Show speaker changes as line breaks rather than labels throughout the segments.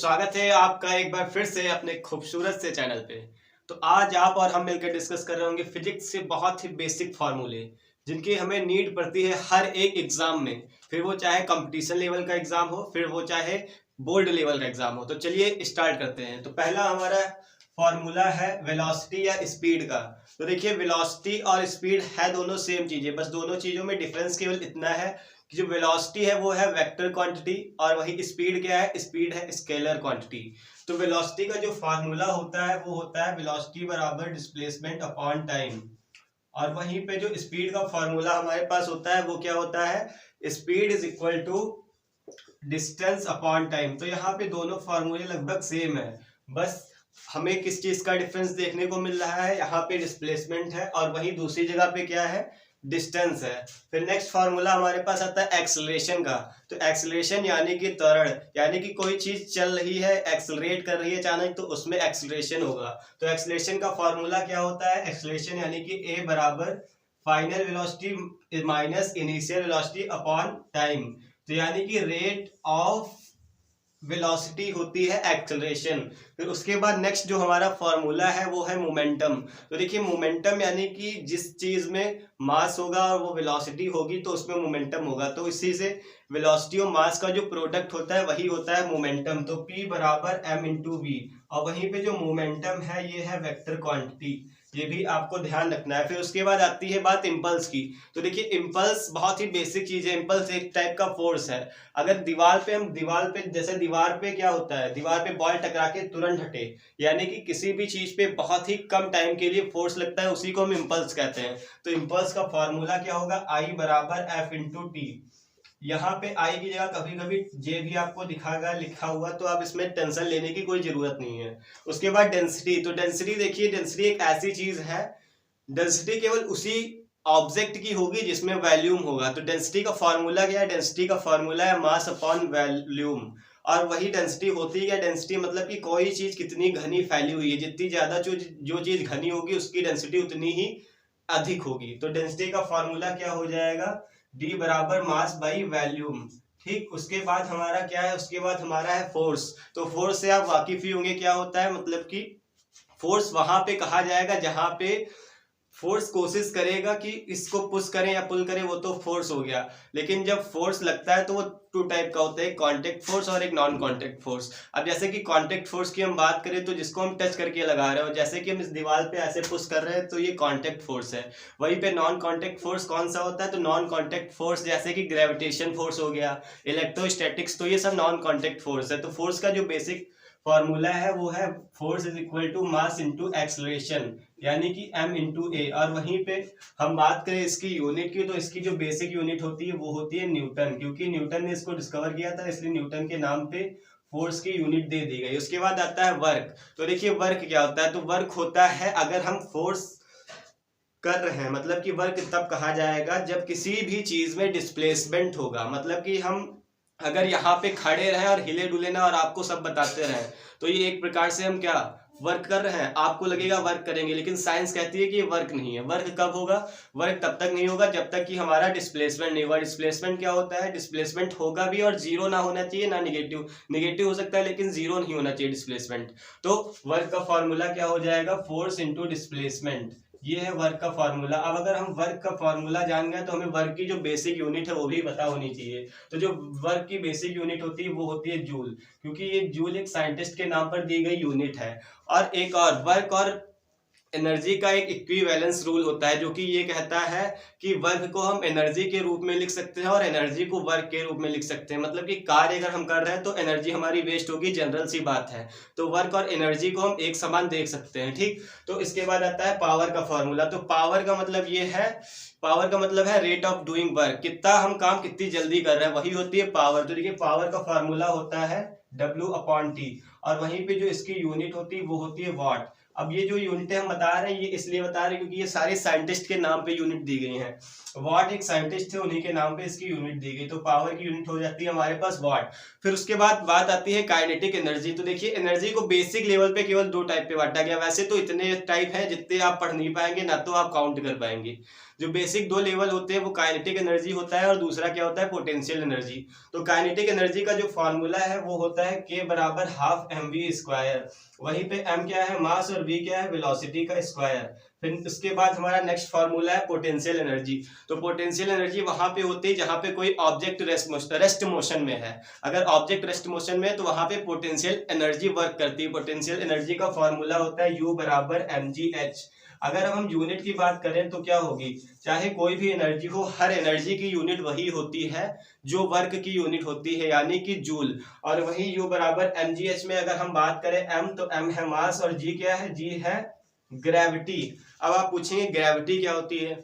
स्वागत है आपका एक बार फिर से अपने खूबसूरत से चैनल पे। तो आज आप और हम मिलकर डिस्कस कर रहे होंगे फिजिक्स से बहुत ही बेसिक फार्मूले, जिनकी हमें नीड पड़ती है हर एक एग्जाम में, फिर वो चाहे कंपटीशन लेवल का एग्जाम हो, फिर वो चाहे बोर्ड लेवल का एग्जाम हो। तो चलिए स्टार्ट करते हैं। तो पहला हमारा फॉर्मूला है वेलोसिटी या स्पीड का। तो देखिए वेलोसिटी और स्पीड है दोनों सेम चीजें, बस दोनों चीजों में डिफरेंस केवल इतना है कि जो वेलोसिटी है वो है वेक्टर क्वांटिटी और वही स्पीड क्या है, स्पीड है स्केलर क्वांटिटी। तो वेलोसिटी का जो फार्मूला होता है वो होता है वेलोसिटी बराबर डिस्प्लेसमेंट अपॉन टाइम, और वहीं पे जो स्पीड का फार्मूला हमारे पास होता है वो क्या होता है, speed is equal to distance upon time. तो यहाँ पे दोनों फार्मूले लगभग सेम है, बस हमें किस चीज का डिफरेंस देखने को मिल रहा है, यहाँ पे डिस्प्लेसमेंट है और वहीं दूसरी जगह पे क्या है, डिस्टेंस है। फिर नेक्स्ट फार्मूला हमारे पास आता है एक्सेलरेशन का। तो एक्सेलरेशन यानी कि त्वरण, यानी कि कोई चीज चल रही है, एक्सेलरेट कर रही है अचानक, तो उसमें एक्सेलरेशन होगा। तो एक्सेलरेशन का फार्मूला क्या होता है, एक्सेलरेशन यानी कि ए बराबर final velocity minus initial velocity upon time. तो यानी कि रेट ऑफ वेलोसिटी होती है एक्सेलरेशन। फिर उसके बाद नेक्स्ट जो हमारा फॉर्मूला है वो है मोमेंटम। तो देखिए मोमेंटम यानी कि जिस चीज में मास होगा और वो वेलोसिटी होगी तो उसमें मोमेंटम होगा। तो इसी से वेलोसिटी और मास का जो प्रोडक्ट होता है वही होता है मोमेंटम। तो P बराबर m इंटू वी, और वहीं पे जो मोमेंटम है ये है वेक्टर क्वांटिटी, ये भी आपको ध्यान रखना है। फिर उसके बाद आती है बात इम्पल्स की। तो देखिए इम्पल्स बहुत ही बेसिक चीज है। इम्पल्स एक टाइप का फोर्स है। अगर दीवार पे जैसे दीवार पे क्या होता है, दीवार पे बॉल टकरा के तुरंत हटे, यानी कि किसी भी चीज पे बहुत ही कम टाइम के लिए फोर्स लगता है, उसी को हम इम्पल्स कहते हैं। तो इम्पल्स का फॉर्मूला क्या होगा, आई बराबर एफ इंटू टी। यहाँ पे आई की जगह कभी कभी जे भी आपको दिखागा लिखा हुआ, तो आप इसमें टेंशन लेने की कोई जरूरत नहीं है। उसके बाद डेंसिटी। तो डेंसिटी देखिए, डेंसिटी एक ऐसी चीज है, डेंसिटी केवल उसी ऑब्जेक्ट की होगी जिसमें वॉल्यूम होगा। तो डेंसिटी का फॉर्मूला क्या है, डेंसिटी का फॉर्मूला है मास अपॉन वॉल्यूम। और वही डेंसिटी होती है, डेंसिटी मतलब कि कोई चीज कितनी घनी फैली हुई है, जितनी ज्यादा जो चीज घनी होगी उसकी डेंसिटी उतनी ही अधिक होगी। तो डेंसिटी का फॉर्मूला क्या हो जाएगा, डी बराबर मास बाई वॉल्यूम। ठीक, उसके बाद हमारा क्या है, उसके बाद हमारा है फोर्स। तो फोर्स से आप वाकिफ ही होंगे क्या होता है, मतलब कि फोर्स वहां पे कहा जाएगा जहां पे फोर्स कोशिश करेगा कि इसको पुश करें या पुल करें, वो तो फोर्स हो गया। लेकिन जब फोर्स लगता है तो वो टू टाइप का होता है, एक कॉन्टेक्ट फोर्स और एक नॉन कॉन्टेक्ट फोर्स। अब जैसे कि कॉन्टेक्ट फोर्स की हम बात करें तो जिसको हम टच करके लगा रहे हो, जैसे कि हम इस दीवार पे ऐसे पुश कर रहे हैं तो ये कॉन्टेक्ट फोर्स है। वहीं पे नॉन कॉन्टेक्ट फोर्स कौन सा होता है, तो नॉन कॉन्टेक्ट फोर्स जैसे कि ग्रेविटेशन फोर्स हो गया, इलेक्ट्रोस्टैटिक्स, तो ये सब नॉन कॉन्टेक्ट फोर्स है। तो फोर्स का जो बेसिक फॉर्मूला है वो है force is equal to mass into acceleration, यानी कि m इंटू ए। और वहीं पे हम बात करें इसकी यूनिट की, तो इसकी जो बेसिक यूनिट होती है वो होती है न्यूटन, क्योंकि न्यूटन ने इसको डिस्कवर किया था, इसलिए न्यूटन के नाम पे फोर्स की यूनिट दे दी गई। उसके बाद आता है वर्क। तो देखिए वर्क क्या होता है, तो वर्क होता है अगर हम फोर्स कर रहे हैं, मतलब कि वर्क तब कहा जाएगा जब किसी भी चीज में डिस्प्लेसमेंट होगा। मतलब कि हम अगर यहाँ पे खड़े रहे और हिले डुले ना और आपको सब बताते रहे, तो ये एक प्रकार से हम क्या वर्क कर रहे हैं, आपको लगेगा वर्क करेंगे, लेकिन साइंस कहती है कि ये वर्क नहीं है। वर्क कब होगा, वर्क तब तक नहीं होगा जब तक कि हमारा डिस्प्लेसमेंट नहीं होगा। डिस्प्लेसमेंट क्या होता है, डिस्प्लेसमेंट होगा भी और जीरो ना होना चाहिए, ना निगेटिव, निगेटिव हो सकता है लेकिन जीरो नहीं होना चाहिए डिस्प्लेसमेंट। तो वर्क का फॉर्मूला क्या हो जाएगा, फोर्स इंटू डिस्प्लेसमेंट, ये है वर्क का फॉर्मूला। अब अगर हम वर्क का फॉर्मूला जान गए तो हमें वर्क की जो बेसिक यूनिट है वो भी पता होनी चाहिए। तो जो वर्क की बेसिक यूनिट होती है वो होती है जूल, क्योंकि ये जूल एक साइंटिस्ट के नाम पर दी गई यूनिट है। और एक और वर्क और एनर्जी का एक इक्विवेलेंस रूल होता है, जो कि ये कहता है कि वर्क को हम एनर्जी के रूप में लिख सकते हैं और एनर्जी को वर्क के रूप में लिख सकते हैं। मतलब कि कार्य अगर हम कर रहे हैं तो एनर्जी हमारी वेस्ट होगी, जनरल सी बात है। तो वर्क और एनर्जी को हम एक समान देख सकते हैं। ठीक, तो इसके बाद आता है पावर का फॉर्मूला। तो पावर का मतलब ये है, पावर का मतलब है रेट ऑफ डूइंग वर्क, कितना हम काम कितनी जल्दी कर रहे हैं, वही होती है पावर। तो देखिए पावर का फॉर्मूला होता है W अपॉन टी, और वहीं पे जो इसकी यूनिट होती है वो होती है वाट। अब ये जो यूनिटें हम बता रहे हैं ये इसलिए बता रहे हैं क्योंकि ये सारे साइंटिस्ट के नाम पे यूनिट दी गई हैं। वाट एक साइंटिस्ट थे, उन्हीं के नाम पे इसकी यूनिट दी गई, तो पावर की यूनिट हो जाती है हमारे पास वाट। फिर उसके बाद बात आती है काइनेटिक एनर्जी। तो देखिए एनर्जी को बेसिक लेवल पे केवल दो टाइप पे बांटा गया, वैसे तो इतने टाइप है जितने आप पढ़ नहीं पाएंगे ना तो आप काउंट कर पाएंगे। जो बेसिक दो लेवल होते हैं वो काइनेटिक एनर्जी होता है और दूसरा क्या होता है, पोटेंशियल एनर्जी। तो काइनेटिक एनर्जी का जो फॉर्मूला है वो होता है k बराबर हाफ mv²। वहीं पे m क्या है, मास, और v क्या है, वेलोसिटी का स्क्वायर। फिर उसके बाद हमारा नेक्स्ट फॉर्मूला है पोटेंशियल एनर्जी। तो पोटेंशियल एनर्जी वहां पे होती है जहां पे कोई ऑब्जेक्ट रेस्ट मोशन में है। अगर ऑब्जेक्ट रेस्ट मोशन में है तो वहां पे पोटेंशियल एनर्जी वर्क करती है। पोटेंशियल एनर्जी का फॉर्मूला होता है U बराबर mgh। अगर हम यूनिट की बात करें तो क्या होगी, चाहे कोई भी एनर्जी हो, हर एनर्जी की यूनिट वही होती है जो वर्क की यूनिट होती है, यानी कि जूल। और वही U बराबर mgh में अगर हम बात करें m, तो m है मास और g क्या है, g है ग्रेविटी। अब आप पूछेंगे ग्रेविटी क्या होती है,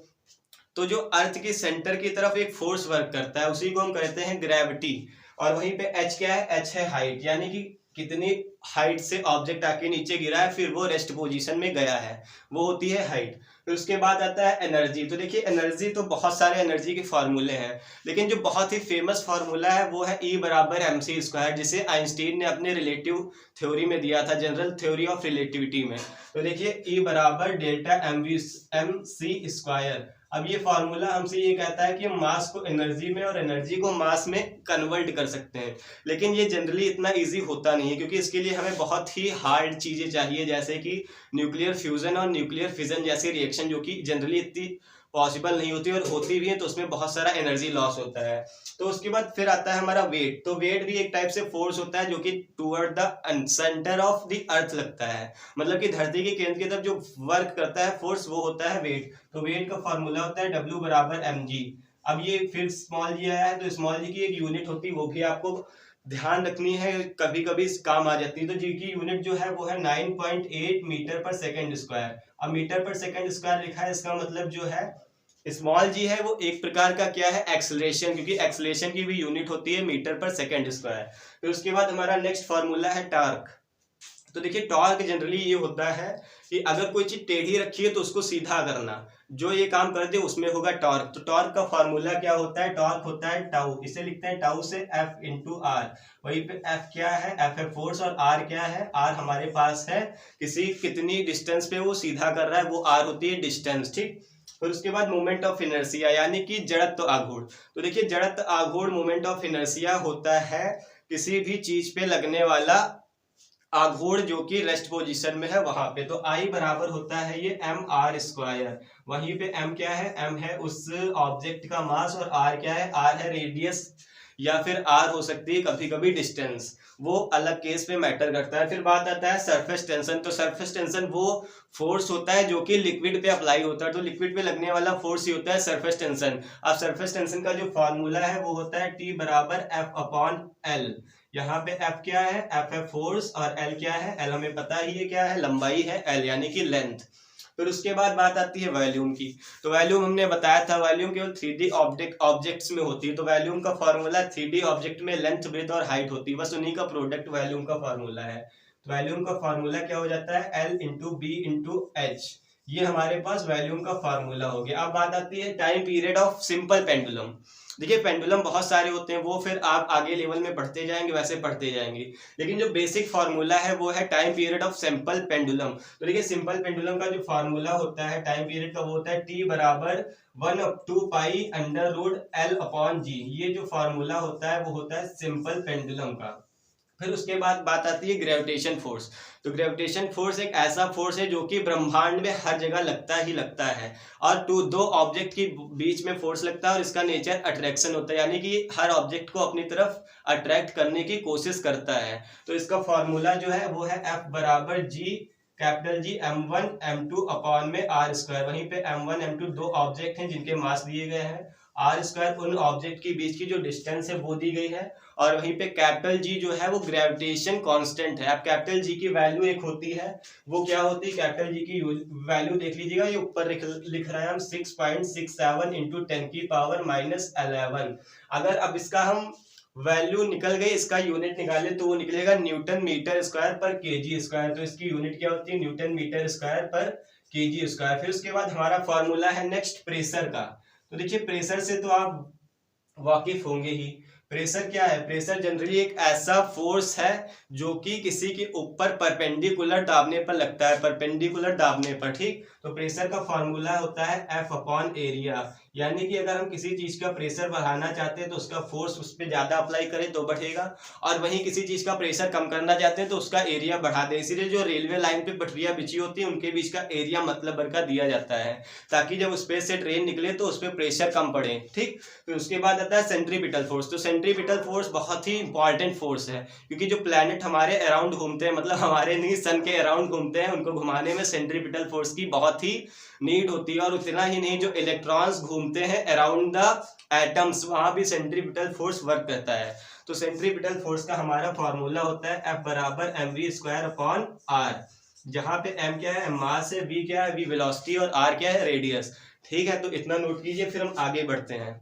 तो जो अर्थ के सेंटर की तरफ एक फोर्स वर्क करता है उसी को हम कहते हैं ग्रेविटी। और वहीं पे h क्या है, h है हाइट, यानी कि कितनी हाइट से ऑब्जेक्ट आके नीचे गिरा है फिर वो रेस्ट पोजीशन में गया है, वो होती है हाइट। फिर उसके बाद आता है एनर्जी। तो देखिए एनर्जी तो बहुत सारे एनर्जी के फॉर्मूले हैं, लेकिन जो बहुत ही फेमस फार्मूला है वो है E बराबर mc², जिसे आइंस्टीन ने अपने रिलेटिव थ्योरी में दिया था, जनरल थ्योरी ऑफ रिलेटिविटी में। तो देखिए E बराबर डेल्टा mc²। अब ये फॉर्मूला हमसे ये कहता है कि हम मास को एनर्जी में और एनर्जी को मास में कन्वर्ट कर सकते हैं, लेकिन ये जनरली इतना इजी होता नहीं है क्योंकि इसके लिए हमें बहुत ही हार्ड चीजें चाहिए, जैसे कि न्यूक्लियर फ्यूजन और न्यूक्लियर फिजन जैसी रिएक्शन, जो कि जनरली इतनी पॉसिबल नहीं होती, और होती भी है तो उसमें बहुत सारा एनर्जी लॉस होता है। तो उसके बाद फिर आता है हमारा वेट। तो वेट भी एक टाइप से फोर्स होता है जो कि toward the centre of the earth लगता है, मतलब कि धरती के केंद्र की तरफ जो वर्क करता है फोर्स वो होता है वेट। तो वेट का फॉर्मूला होता है W बराबर mg। अब ये फिर स्मॉल जी आया है, तो स्मॉल जी की एक यूनिट होती है, वो भी आपको ध्यान रखनी है, कभी कभी काम आ जाती है। तो जी की यूनिट जो है वो है 9.8 मीटर पर सेकेंड स्क्वायर। अब मीटर पर सेकेंड स्क्वायर लिखा है, इसका मतलब जो है स्मॉल जी है वो एक प्रकार का क्या है, एक्सेलरेशन, क्योंकि एक्सेलरेशन की भी यूनिट होती है मीटर पर सेकेंड स्क्वायर। फिर उसके बाद हमारा नेक्स्ट फॉर्मूला है टॉर्क। तो देखिए टॉर्क जनरली ये होता है कि अगर कोई चीज टेढ़ी रखी है तो उसको सीधा करना, जो ये काम कर दे उसमें होगा टॉर्क। तो टॉर्क का फॉर्मूला क्या होता है, टॉर्क होता है टाउ, इसे लिखते हैं टाउ से F इंटू आर। वहीं पे F क्या है, F है फोर्स, और R क्या है, R हमारे पास है किसी कितनी डिस्टेंस पे वो सीधा कर रहा है, वो R होती है डिस्टेंस, ठीक। फिर उसके बाद मोमेंट ऑफ इनर्शिया, यानी कि जड़त्व आघूर्ण। तो देखिए जड़त्व आघूर्ण मोमेंट ऑफ इनर्शिया होता है किसी भी चीज पे लगने वाला आघूर्ण जो कि रेस्ट पोजीशन में है वहां पे। तो I बराबर होता है ये mr²। वहीं पे m क्या है, m है उस ऑब्जेक्ट का मास, और r क्या है, r है रेडियस, या फिर r हो सकती है कभी कभी डिस्टेंस, वो अलग केस पे मैटर करता है। फिर बात आता है सरफेस टेंशन। तो सरफेस टेंशन वो फोर्स होता है जो कि लिक्विड पे अप्लाई होता है, तो लिक्विड पे लगने वाला फोर्स ही होता है सरफेस टेंशन। अब सरफेस टेंशन का जो फॉर्मूला है वो होता है T बराबर F/L। यहाँ पे F क्या है, F है फोर्स, और L क्या है, L हमें पता ही है क्या है, लंबाई है, L यानी कि लेंथ। फिर उसके बाद बात आती है वॉल्यूम की। तो वॉल्यूम हमने बताया था, वॉल्यूम केवल 3D ऑब्जेक्ट्स में होती है। तो वॉल्यूम का फॉर्मूला 3D ऑब्जेक्ट में लेंथ, ब्रेथ और हाइट होती है, बस उन्हीं का प्रोडक्ट वॉल्यूम का फॉर्मूला है। तो वॉल्यूम का फॉर्मूला क्या हो जाता है, L into B into H. ये हमारे पास वॉल्यूम का फॉर्मूला हो गया। अब बात आती है time period of simple pendulum. देखिए पेंडुलम बहुत सारे होते हैं, वो फिर आप आगे लेवल में पढ़ते जाएंगे, वैसे पढ़ते जाएंगे, लेकिन जो बेसिक फार्मूला है वो है time period of simple pendulum. तो देखिए सिंपल पेंडुलम का जो फार्मूला होता है टाइम पीरियड का वो होता है T बराबर 1/2π√L/G। ये जो फार्मूला होता है वो होता है सिंपल पेंडुलम का। फिर उसके बाद बात आती है ग्रेविटेशन फोर्स। तो ग्रेविटेशन फोर्स एक ऐसा फोर्स है जो कि ब्रह्मांड में हर जगह लगता ही लगता है, और दो ऑब्जेक्ट के बीच में फोर्स लगता है, और इसका नेचर अट्रैक्शन होता है, यानी कि हर ऑब्जेक्ट को अपनी तरफ अट्रैक्ट करने की कोशिश करता है। तो इसका फॉर्मूला जो है वो है F बराबर G capital G m1 m2 upon में r²। वहीं पे m1 m2 दो ऑब्जेक्ट हैं जिनके मास दिए गए हैं, r² उन ऑब्जेक्ट के बीच की जो डिस्टेंस है वो दी गई है, और वहीं पे कैपिटल G जो है वो ग्रेविटेशन कांस्टेंट है। अब कैपिटल G की वैल्यू एक होती है, वो क्या होती है, कैपिटल G की वैल्यू देख लीजिएगा, ये ऊपर लिख रहा है हम 6.67 इंटू 10⁻11। अगर अब इसका हम वैल्यू निकल गई, इसका यूनिट निकाले तो वो निकलेगा न्यूटन मीटर स्क्वायर पर केजी स्क्वायर। तो इसकी यूनिट क्या होती है, न्यूटन मीटर स्क्वायर पर केजी स्क्वायर। फिर उसके बाद हमारा फॉर्मूला है नेक्स्ट प्रेशर का। तो देखिए प्रेशर से तो आप वाकिफ होंगे ही। प्रेशर क्या है, प्रेशर जनरली एक ऐसा फोर्स है जो कि किसी के ऊपर परपेंडिकुलर दाबने पर लगता है, परपेंडिकुलर दाबने पर, ठीक। तो प्रेशर का फॉर्मूला होता है F अपॉन एरिया, यानी कि अगर हम किसी चीज का प्रेशर बढ़ाना चाहते हैं तो उसका फोर्स उस पर ज्यादा अप्लाई करें तो बढ़ेगा, और वहीं किसी चीज का प्रेशर कम करना चाहते हैं तो उसका एरिया बढ़ा दें। इसीलिए जो रेलवे लाइन पे पटरियां बिछी होती है उनके बीच का एरिया मतलब भर का दिया जाता है, ताकि जब उस पे से ट्रेन निकले तो उस पर प्रेशर कम पड़े। ठीक, फिर उसके बाद आता है सेंट्रीपिटल फोर्स। तो सेंट्रीपिटल फोर्स बहुत ही इंपॉर्टेंट फोर्स है, क्योंकि जो प्लैनेट हमारे अराउंड घूमते हैं, मतलब हमारे नहीं सन के अराउंड घूमते हैं, उनको घुमाने में सेंट्रीपिटल फोर्स की बहुत ही नीड होती है। और उतना ही नहीं, जो इलेक्ट्रॉन्स घूमते हैं अराउंड द एटम्स, वहां भी सेंट्रीपिटल फोर्स वर्क करता है। तो सेंट्रीपिटल फोर्स का हमारा फॉर्मूला होता है F बराबर mv² अपॉन r, जहां पे m क्या है, मास है, v क्या है, v वेलोसिटी, और r क्या है, रेडियस। ठीक है, तो इतना नोट कीजिए, फिर हम आगे बढ़ते हैं।